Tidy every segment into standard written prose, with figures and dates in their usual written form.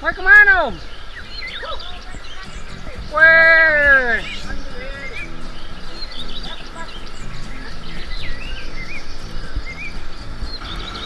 Woi kemana Om? Weh.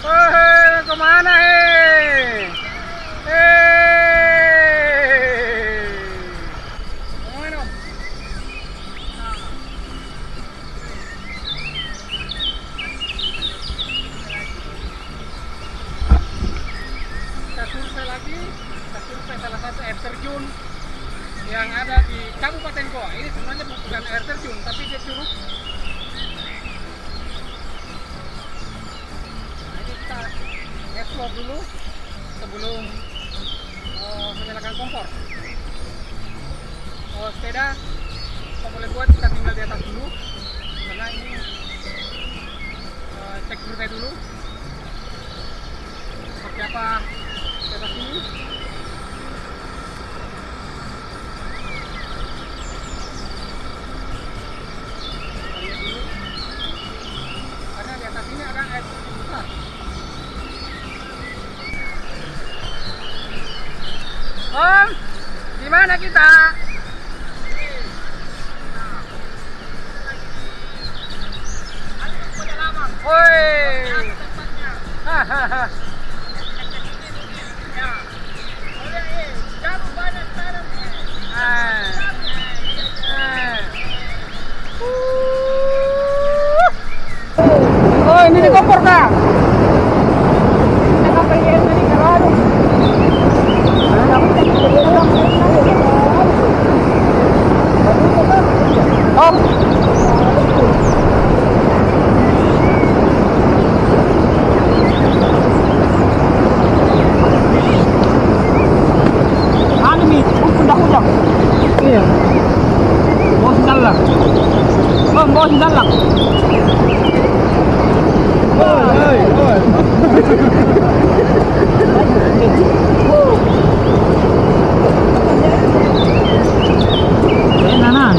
Weh, kemana Kemana Om? Kita survei lagi, kita survei salah satu air terjun yang ada di Kabupaten Goa. Ini sebenarnya bukan air terjun, tapi dia curug. Nah, ini kita explore dulu sebelum menyalakan kompor. Kalau sepeda, kita boleh buat kita tinggal di atas dulu, karena ini cek survei dulu seperti apa di atas ini. Karena di atas ini ada air besar. Om, di mana kita? Woi. Hahaha. Oh, ini di kompor kah? Iya. Bawa sendal lah. Om, bawa sendal lah. Oi. Nanan.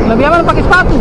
Lebih aman pakai sepatu.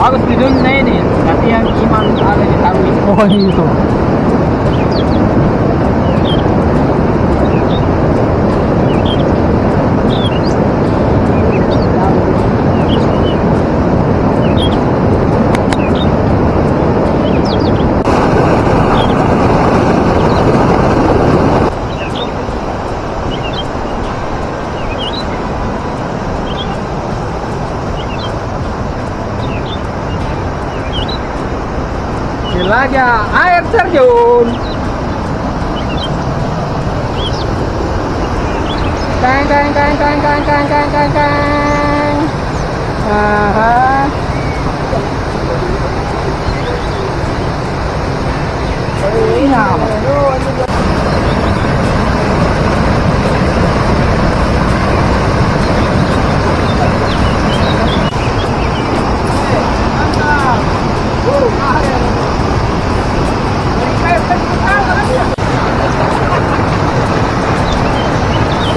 Bagus di dunia ini, latihan iman ada di Tarwi. Oh itu. Jelajah air terjun. Kang kang kang kang kang kang kang kang kang. Aha.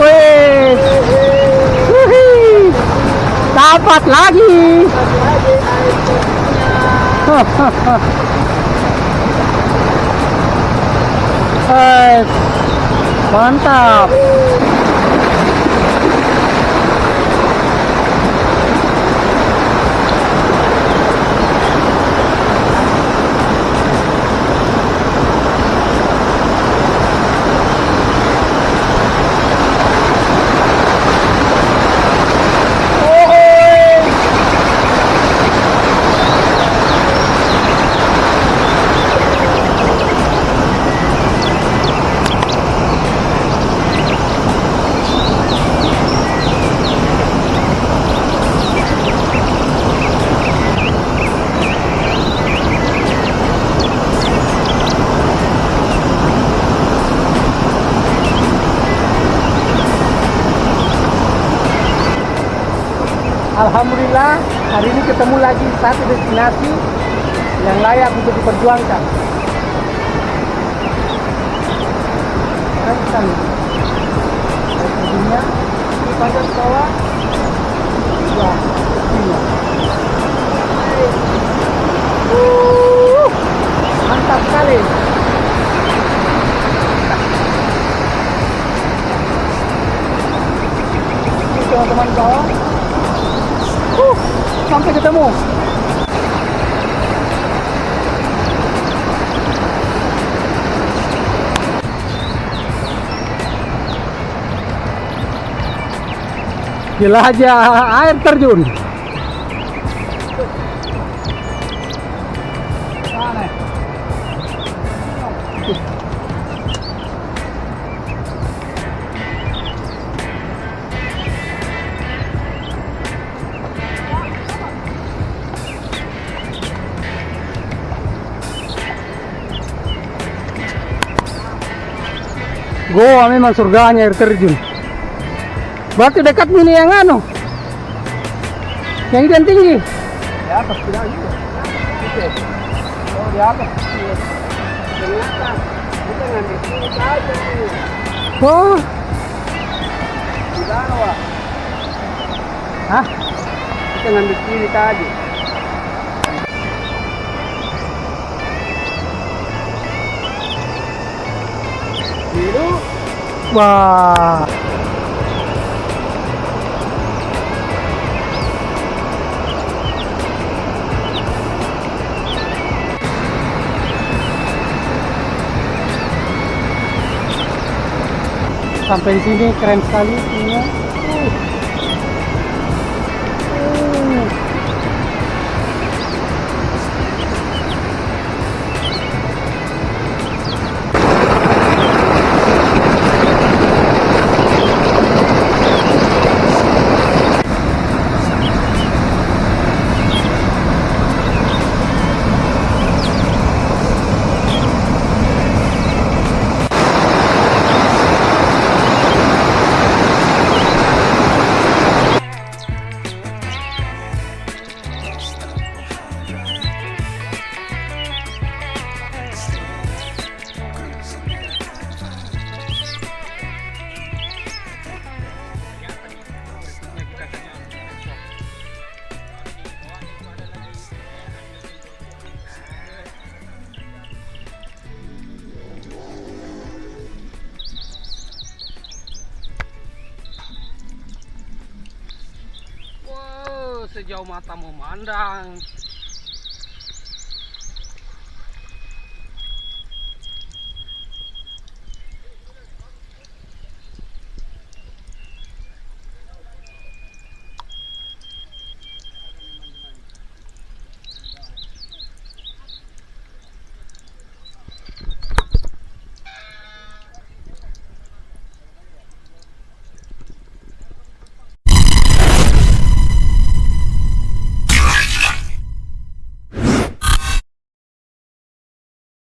Wih, dapat lagi. Mantap. Alhamdulillah, hari ini ketemu lagi satu destinasi yang layak untuk diperjuangkan. Keren sekali. Ujungnya di panjang bawah. Wah, ini. Mantap sekali. Ini teman-teman bawah. Sampai ketemu. Jelajah air terjun. Goa memang surganya air terjun. Berarti dekat ini yang anu, yang ikan tinggi. Di atas tidak juga. Oh di atas. Ternyata kita ngambil sini saja. Oh. Di bawah. Hah? Kita ngambil sini tadi. Biru. Wah. Sampai di sini keren sekali view-nya. Sejauh mata memandang,